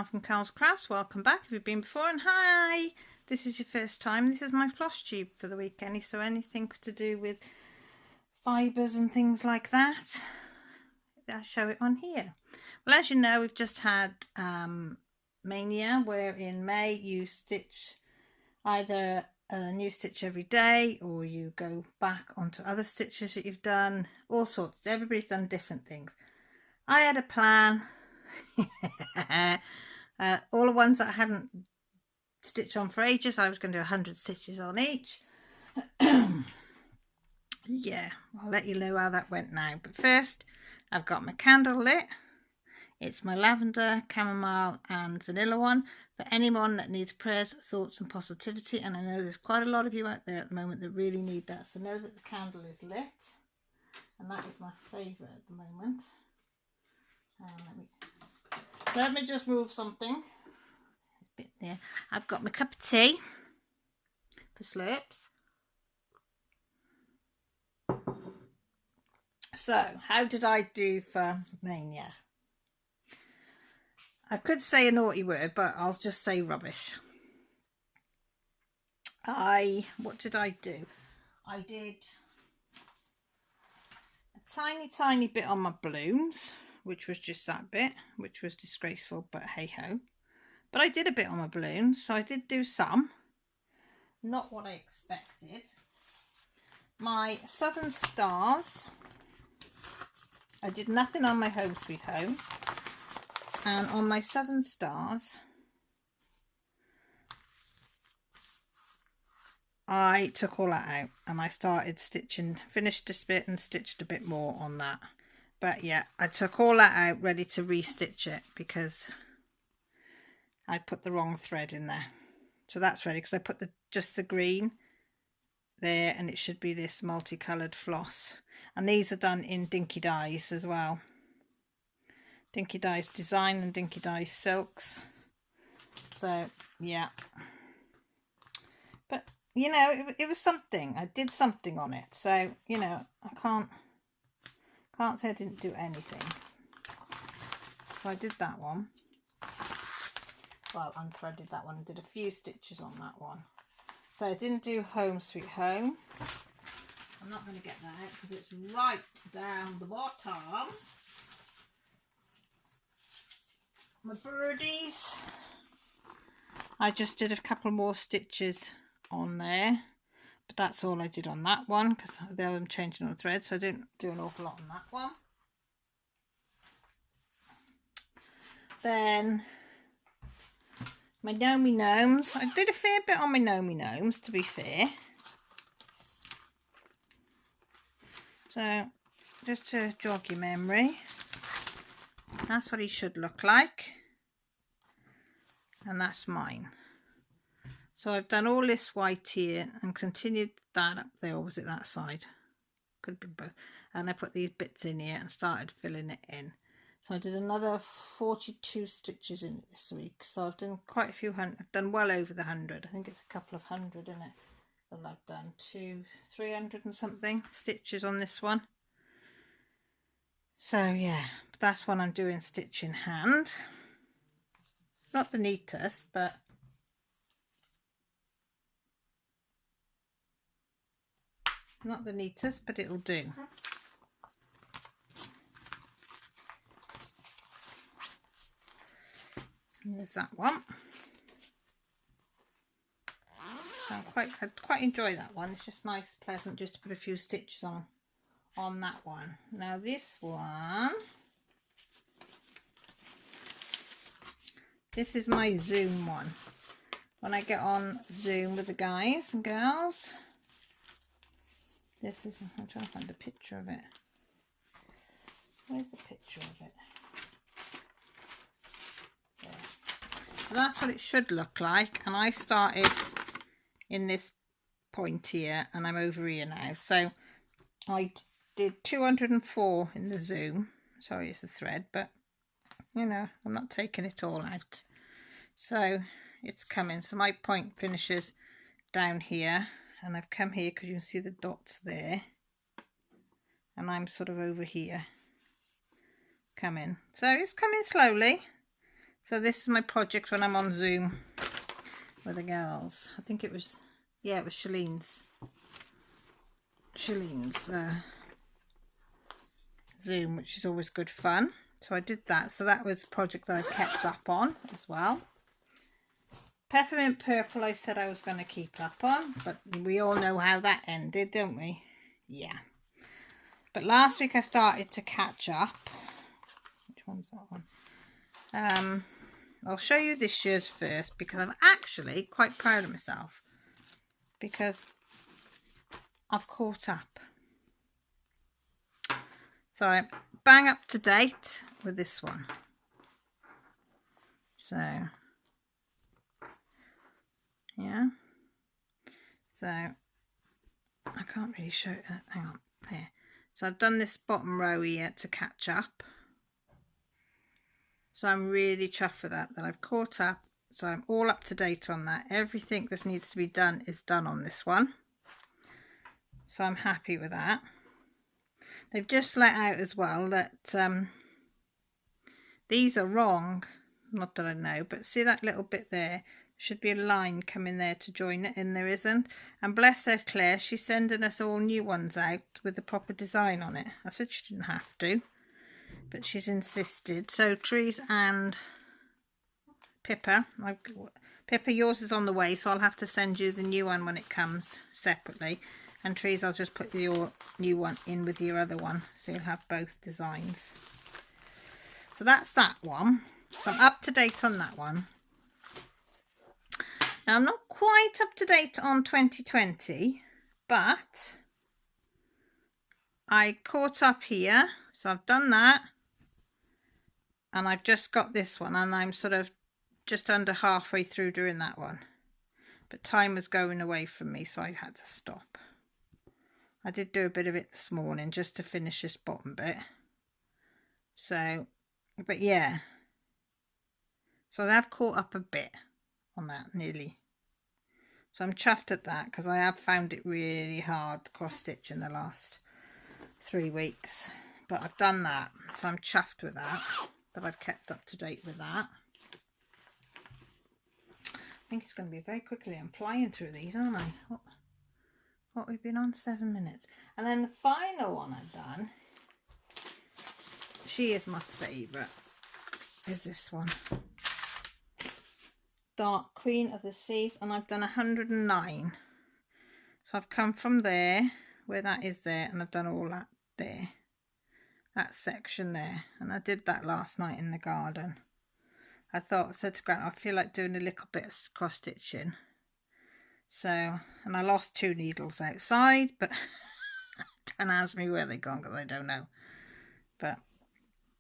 Cal from Cal's Crafts. Welcome back if you've been before, and hi! This is your first time. This is my Flosstube for the weekend, so anything to do with fibres and things like that, I show it on here. Well, as you know, we've just had Maynia, where in May you stitch either a new stitch every day, or you go back onto other stitches that you've done, all sorts. Everybody's done different things. I had a plan. All the ones that I hadn't stitched on for ages, I was going to do 100 stitches on each. Yeah, I'll let you know how that went now. But first, I've got my candle lit. It's my lavender, chamomile and vanilla one for anyone that needs prayers, thoughts and positivity. And I know there's quite a lot of you out there at the moment that really need that. So know that the candle is lit. And that is my favourite at the moment. Let me just move something. A bit there. I've got my cup of tea for slurps. So, how did I do for Maynia? I could say a naughty word, but I'll just say rubbish. What did I do? I did a tiny bit on my balloons, which was just that bit, which was disgraceful, but hey ho. But I did a bit on my balloons, so I did do some. Not what I expected. My Southern Stars, I did nothing on my Home Sweet Home. And on my Southern Stars, I took all that out and I started stitching, finished this bit and stitched a bit more on that. But yeah, I took all that out ready to restitch it because I put the wrong thread in there. So that's ready because I put just the green there, and it should be this multicoloured floss. And these are done in Dinky Dyes as well. Dinky Dyes Design and Dinky Dyes Silks. So yeah. But you know, it was something. I did something on it. So, you know, I can't say I didn't do anything. So I did that one. Well, unthreaded that one and did a few stitches on that one. So I didn't do Home Sweet Home. I'm not going to get that out because it's right down the bottom. My birdies. I just did a couple more stitches on there. But that's all I did on that one because I'm changing on the thread, so I didn't do an awful lot on that one. Then my Gnomey Gnomes. I did a fair bit on my Gnomey Gnomes, to be fair. So just to jog your memory, that's what he should look like. And that's mine. So I've done all this white here and continued that up there, or was it that side? Could be both. And I put these bits in here and started filling it in. So I did another 42 stitches in it this week. So I've done quite a few hundred. I've done well over the 100. I think it's a couple of hundred in it that I've done. 300 and something stitches on this one. So yeah, that's what I'm doing stitch in hand. Not the neatest, but it'll do. And there's that one. So I quite enjoy that one. It's just nice, pleasant, just to put a few stitches on that one. Now this one, this is my Zoom one. When I get on Zoom with the guys and girls, this is, I'm trying to find a picture of it. Where's the picture of it? There. So that's what it should look like. And I started in this point here and I'm over here now. So I did 204 in the Zoom. Sorry, it's the thread, but you know, I'm not taking it all out. So it's coming. So my point finishes down here. And I've come here because you can see the dots there. And I'm sort of over here coming. So it's coming slowly. So this is my project when I'm on Zoom with the girls. I think it was, yeah, it was Shalene's Zoom, which is always good fun. So I did that. So that was a project that I kept up on as well. Peppermint Purple I said I was going to keep up on, but we all know how that ended, don't we? Yeah. But last week I started to catch up. Which one's that one? I'll show you this year's first because I'm actually quite proud of myself because I've caught up. So I'm bang up to date with this one. So, yeah. So, I can't really show it. Hang on, here. So I've done this bottom row here to catch up. So I'm really chuffed with that I've caught up. So I'm all up to date on that. Everything that needs to be done is done on this one. So I'm happy with that. They've just let out as well that these are wrong. Not that I know, but see that little bit there? Should be a line coming there to join it, and there isn't. And bless her, Claire, she's sending us all new ones out with the proper design on it. I said she didn't have to, but she's insisted. So Trees and Pippa, Pippa, yours is on the way, so I'll have to send you the new one when it comes separately. And Trees, I'll just put your new one in with your other one, so you'll have both designs. So that's that one. So I'm up to date on that one. Now I'm not quite up to date on 2020, but I caught up here. So I've done that. And I've just got this one, and I'm sort of just under halfway through doing that one. But time was going away from me, so I had to stop. I did do a bit of it this morning just to finish this bottom bit. So, but yeah. So I have caught up a bit on that, nearly. So I'm chuffed at that because I have found it really hard to cross stitch in the last 3 weeks. But I've done that, so I'm chuffed with that I've kept up to date with that. I think it's going to be very quickly. I'm flying through these, aren't I? What we've been on 7 minutes. And then the final one I've done, she is my favourite, is this one. Dark Queen of the Seas, and I've done 109. So I've come from there, where that is there, and I've done all that there. That section there. And I did that last night in the garden. I said to Grant, I feel like doing a little bit of cross stitching. So, and I lost 2 needles outside, but don't ask me where they've gone because I don't know. But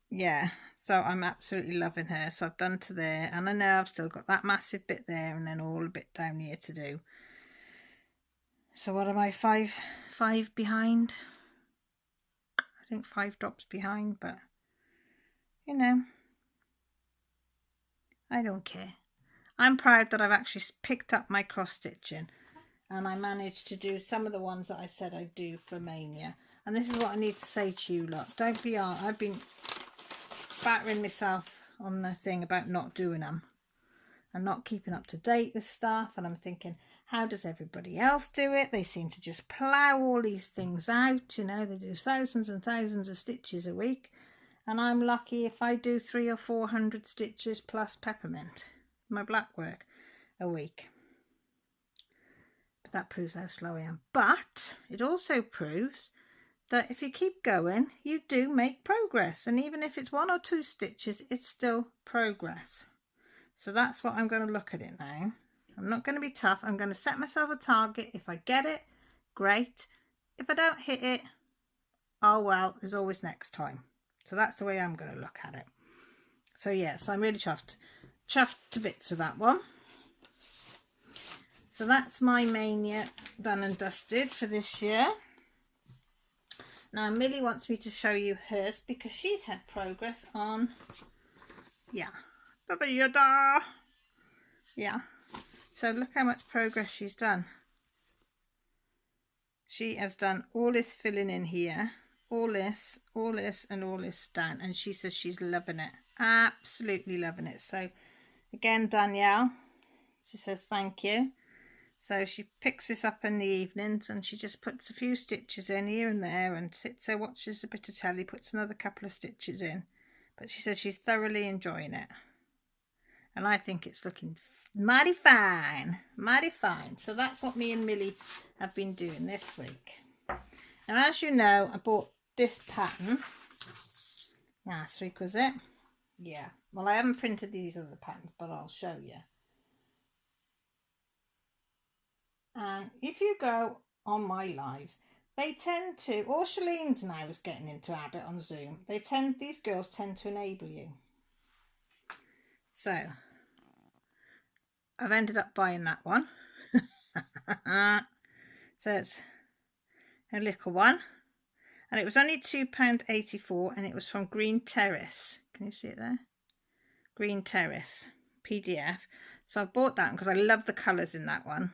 yeah, so I'm absolutely loving her. So I've done to there, and I know I've still got that massive bit there, and then all a bit down here to do. So what am I, 5 behind? I think 5 drops behind, but you know, I don't care. I'm proud that I've actually picked up my cross stitching, and I managed to do some of the ones that I said I'd do for Maynia. And this is what I need to say to you lot. Don't be hard. I've been battering myself on the thing about not doing them and not keeping up to date with stuff. And I'm thinking, how does everybody else do it? They seem to just plough all these things out. You know, they do thousands and thousands of stitches a week. And I'm lucky if I do 300 or 400 stitches plus peppermint, my black work, a week. But that proves how slow I am. But it also proves that if you keep going, you do make progress. And even if it's 1 or 2 stitches, it's still progress. So that's what I'm going to look at it now. I'm not going to be tough. I'm going to set myself a target. If I get it, great. If I don't hit it, oh well, there's always next time. So that's the way I'm going to look at it. So yeah, so I'm really chuffed to bits with that one. So that's my Maynia done and dusted for this year. Now Millie wants me to show you hers because she's had progress on, yeah, yeah. So look how much progress she's done. She has done all this filling in here, all this, and all this down, and she says she's loving it, absolutely loving it. So again, Danielle, she says thank you. So she picks this up in the evenings and she just puts a few stitches in here and there and sits there, watches a bit of telly, puts another couple of stitches in. But she says she's thoroughly enjoying it. And I think it's looking mighty fine, mighty fine. So that's what me and Millie have been doing this week. And as you know, I bought this pattern last week, was it? Yeah. Well, I haven't printed these other patterns, but I'll show you. And if you go on my lives, they tend to, or Shalene's now is getting into habit on Zoom, these girls tend to enable you. So I've ended up buying that one. So it's a little one, and it was only £2.84, and it was from Green Terrace. Can you see it there? Green Terrace PDF. So I bought that because I love the colours in that one.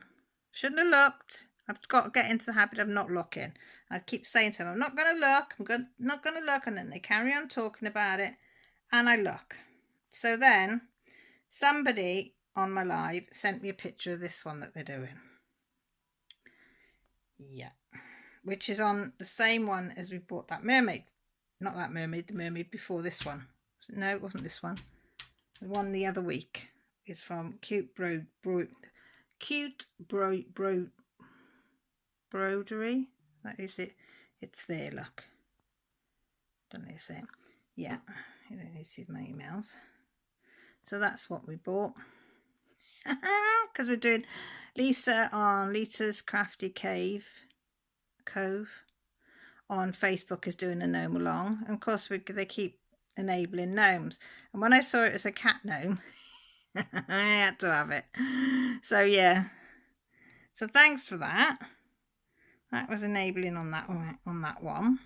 Shouldn't have looked. I've got to get into the habit of not looking. I keep saying to them, I'm not going to look, not going to look, and then they carry on talking about it, and I look. So then somebody on my live sent me a picture of this one that they're doing. Yeah. Which is on the same one as we bought that mermaid. Not that mermaid, the mermaid before this one. No, it wasn't this one. The one the other week is from Broderie. That is it. It's there, look. Don't know how to say it. Yeah, you don't need to see my emails. So that's what we bought. Because we're doing Lisa on Lisa's Crafty Cove on Facebook is doing a gnome along. And of course, they keep enabling gnomes. And when I saw it as a cat gnome, I had to have it. So yeah. So thanks for that. That was enabling on that one.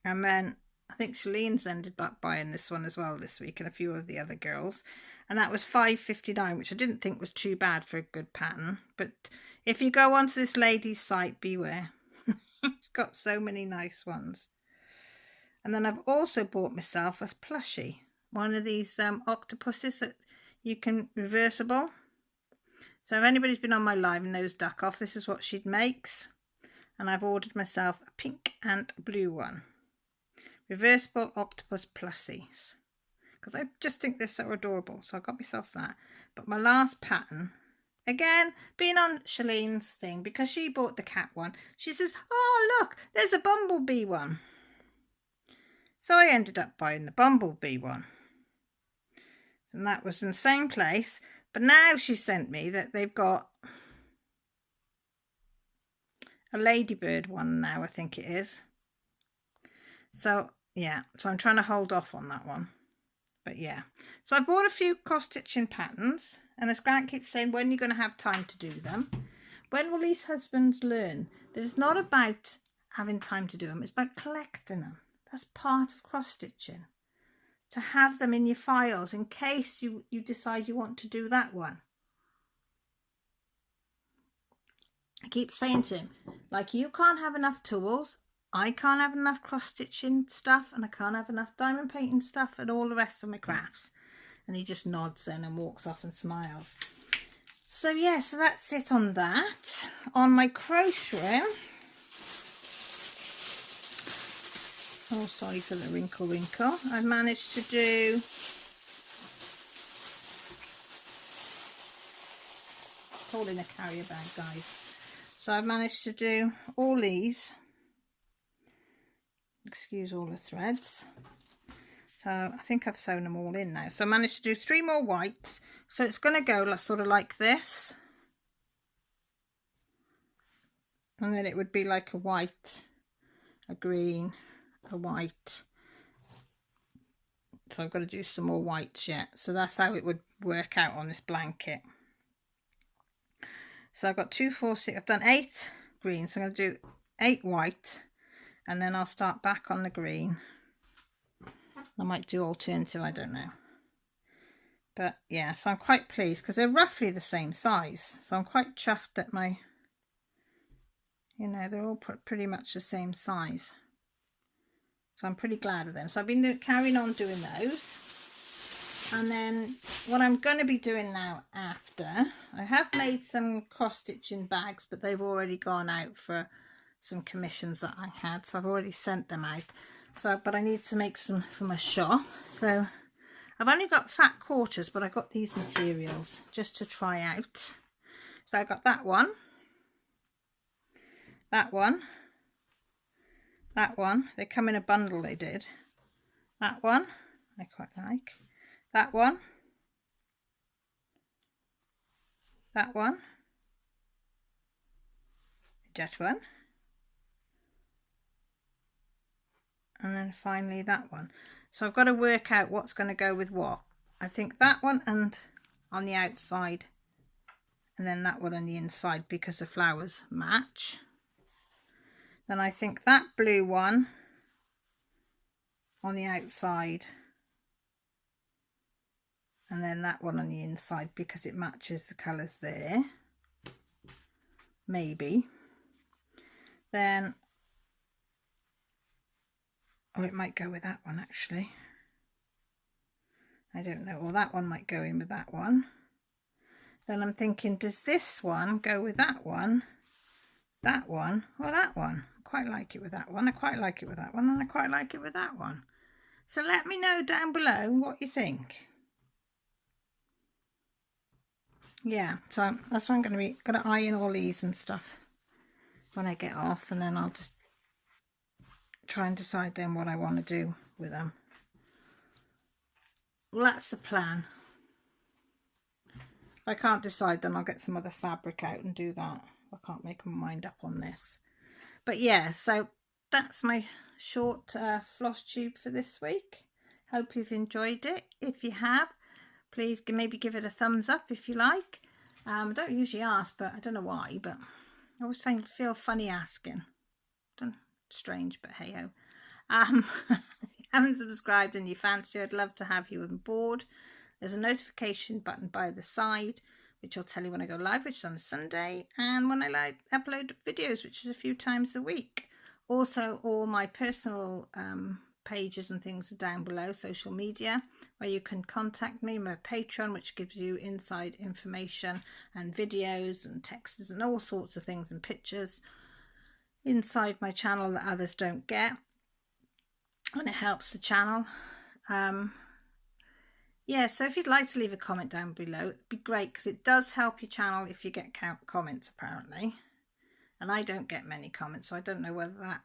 And then I think Shalene's ended up buying this one as well this week, and a few of the other girls. And that was £5.59, which I didn't think was too bad for a good pattern. But if you go onto this lady's site, beware. It's got so many nice ones. And then I've also bought myself a plushie. One of these octopuses that you can reversible. So if anybody's been on my live and knows Duck Off, this is what she makes. And I've ordered myself a pink and blue one. Reversible octopus plusies. Because I just think they're so adorable. So I got myself that. But my last pattern, again, being on Shalene's thing, because she bought the cat one, she says, oh look, there's a bumblebee one. So I ended up buying the bumblebee one. And that was in the same place. But now she sent me that they've got a ladybird one now, I think it is. So yeah, so I'm trying to hold off on that one. But yeah, so I bought a few cross-stitching patterns, and as Grant keeps saying, when are you going to have time to do them? When will these husbands learn that it's not about having time to do them, it's about collecting them? That's part of cross-stitching. To have them in your files in case you decide you want to do that one. I keep saying to him, like, you can't have enough tools, I can't have enough cross-stitching stuff, and I can't have enough diamond painting stuff and all the rest of my crafts. And he just nods then and walks off and smiles. So yeah, so that's it on that. On my crocheting, oh sorry for the wrinkle, I've managed to do holding a carrier bag, guys. So I've managed to do all these. Excuse all the threads. So I think I've sewn them all in now. So I managed to do 3 more whites. So it's going to go sort of like this. And then it would be like a white, a green, a white. So I've got to do some more whites yet. So that's how it would work out on this blanket. So I've got 2, 4, 6. I've done 8 green. So I'm going to do 8 white. And then I'll start back on the green. I might do alternative, I don't know. But yeah, so I'm quite pleased because they're roughly the same size. So I'm quite chuffed that my, you know, they're all pretty much the same size. So I'm pretty glad with them. So I've been carrying on doing those. And then what I'm going to be doing now after, I have made some cross stitching bags, but they've already gone out for some commissions that I had, so I've already sent them out. So, but I need to make some for my shop. So I've only got fat quarters, but I got these materials just to try out. So I got that one, that one, that one. They come in a bundle, they did. That one I quite like. That one, that one, that one, and then finally that one. So I've got to work out what's going to go with what. I think that one and on the outside, and then that one on the inside, because the flowers match. Then I think that blue one on the outside, and then that one on the inside, because it matches the colours there. Maybe. Then, oh, it might go with that one actually. I don't know. Well, that one might go in with that one. Then I'm thinking, does this one go with that one, or that one? I quite like it with that one. I quite like it with that one, and I quite like it with that one. So let me know down below what you think. Yeah, so that's why I'm going to iron all these and stuff when I get off, and then I'll just try and decide then what I want to do with them. Well, that's the plan. If I can't decide, then I'll get some other fabric out and do that. I can't make my mind up on this. But yeah, so that's my short floss tube for this week. Hope you've enjoyed it. If you have, please maybe give it a thumbs up if you like. I don't usually ask, but I don't know why, but I always feel funny asking. Strange, but hey ho. If you haven't subscribed and you fancy, I'd love to have you on board. There's a notification button by the side, which will tell you when I go live, which is on a Sunday, and when I upload videos, which is a few times a week. Also, all my personal pages and things are down below, social media, where you can contact me. My Patreon, which gives you inside information and videos and texts and all sorts of things and pictures inside my channel that others don't get, and it helps the channel. Yeah, so if you'd like to leave a comment down below, it'd be great, because it does help your channel if you get comments apparently, and I don't get many comments, so I don't know whether that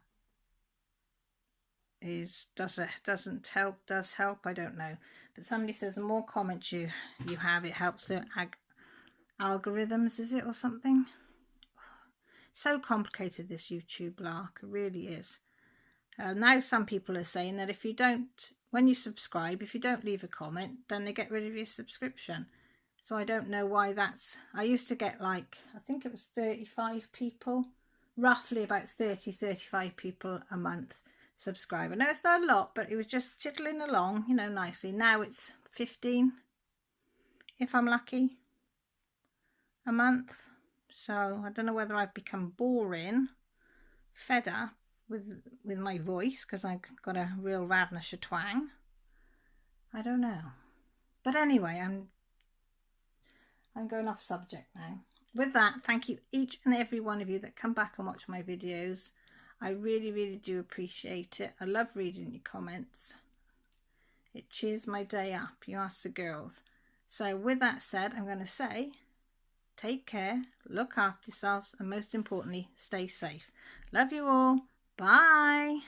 doesn't help, does help, I don't know. But somebody says the more comments you have, it helps the algorithms, is it, or something? So complicated, this YouTube lark, it really is. Now some people are saying that if you don't, when you subscribe, if you don't leave a comment, then they get rid of your subscription. So I don't know why that's. I used to get, like, I think it was 35 people, roughly about 35 people a month subscribe. I know it's not a lot, but it was just tickling along, you know, nicely. Now it's 15, if I'm lucky, a month. So I don't know whether I've become boring, fed up with my voice, because I've got a real Radnisher twang. I don't know. But anyway, I'm going off subject now. With that, thank you each and every one of you that come back and watch my videos. I really, really do appreciate it. I love reading your comments. It cheers my day up. You ask the girls. So with that said, I'm going to say, take care, look after yourselves, and most importantly, stay safe. Love you all. Bye.